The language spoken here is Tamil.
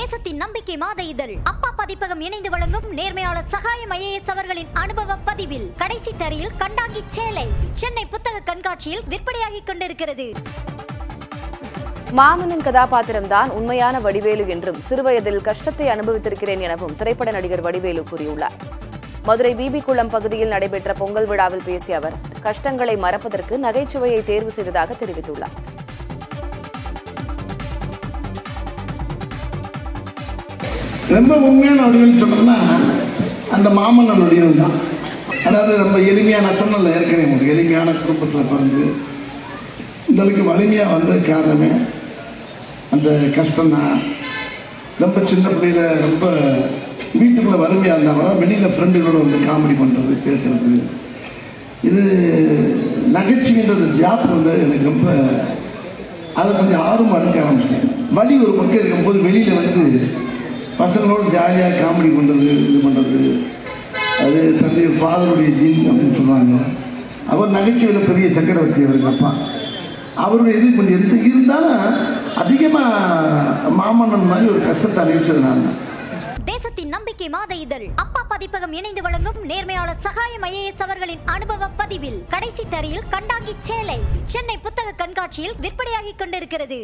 தேசத்தின் நம்பிக்கை மாத இதழ் அப்பா பதிப்பகம் இணைந்து வழங்கும் நேர்மையாளர் சகாயம் IAS அவர்களின் அனுபவ பதிவில் கடைசி தரையில் கண்டாங்கி சேலை சென்னை புத்தக கண்காட்சியில் விற்பனையாகிக் கொண்டிருக்கிறது. மாமன்னன் கதாபாத்திரம்தான் உண்மையான வடிவேலு என்றும் சிறுவயதில் கஷ்டத்தை அனுபவித்திருக்கிறேன் எனவும் திரைப்பட நடிகர் வடிவேலு கூறியுள்ளார். மதுரை பிபி குளம் பகுதியில் நடைபெற்ற பொங்கல் விழாவில் பேசிய அவர் கஷ்டங்களை மறப்பதற்கு நகைச்சுவையை தேர்வு செய்ததாக தெரிவித்துள்ளார். ரொம்ப உண்மையான வடிவேல் சொன்னோம்னா அந்த மாமன்னன் வடிவேல் தான். அதாவது ரொம்ப எளிமையான சொன்னல ஏற்கனவே ஒரு எளிமையான குடும்பத்தில் பிறந்து இந்த அளவுக்கு வலிமையாக வந்த காரணமே அந்த கஷ்டம்தான். ரொம்ப சின்ன பிள்ளையில ரொம்ப வீட்டுக்குள்ளே வறுமையாக இருந்தாலும் வெளியில் ஃப்ரெண்டுகளோட வந்து காமெடி பண்ணுறது பேசுறது இது நகைச்சுவைன்றது ஜாப் வந்து எனக்கு ரொம்ப அதை கொஞ்சம் ஆர்வம் அடைக்க ஆரம்பிச்சேன். வலி ஒரு பக்கம் இருக்கும்போது வெளியில் வந்து பசங்களோடு ஜாலியாக காமெடி பண்ணுறது இது பண்ணுறது அது தன்னுடைய ஃபாதருடைய ஜீன் அப்படின்னு சொல்லுவாங்க. அவர் நகைச்சுவையில் பெரிய சக்கரவர்த்தி அவருக்கு அப்பா அவருடைய இது கொஞ்சம் இருந்தாலும் அதிகமாக மாமன்னன் மாதிரி ஒரு கஷ்டத்தை அனுப்பிச்சதுனால தேசத்தின் நம்பிக்கை மாத இதழ் அப்பா பதிப்பகம் இணைந்து வழங்கும் நேர்மையாளர் சகாயம் IAS அவர்களின் அனுபவ பதிவில் கடைசி தரையில் கண்டாங்கி சேலை சென்னை புத்தக கண்காட்சியில் விற்பனையாகிக் கொண்டிருக்கிறது.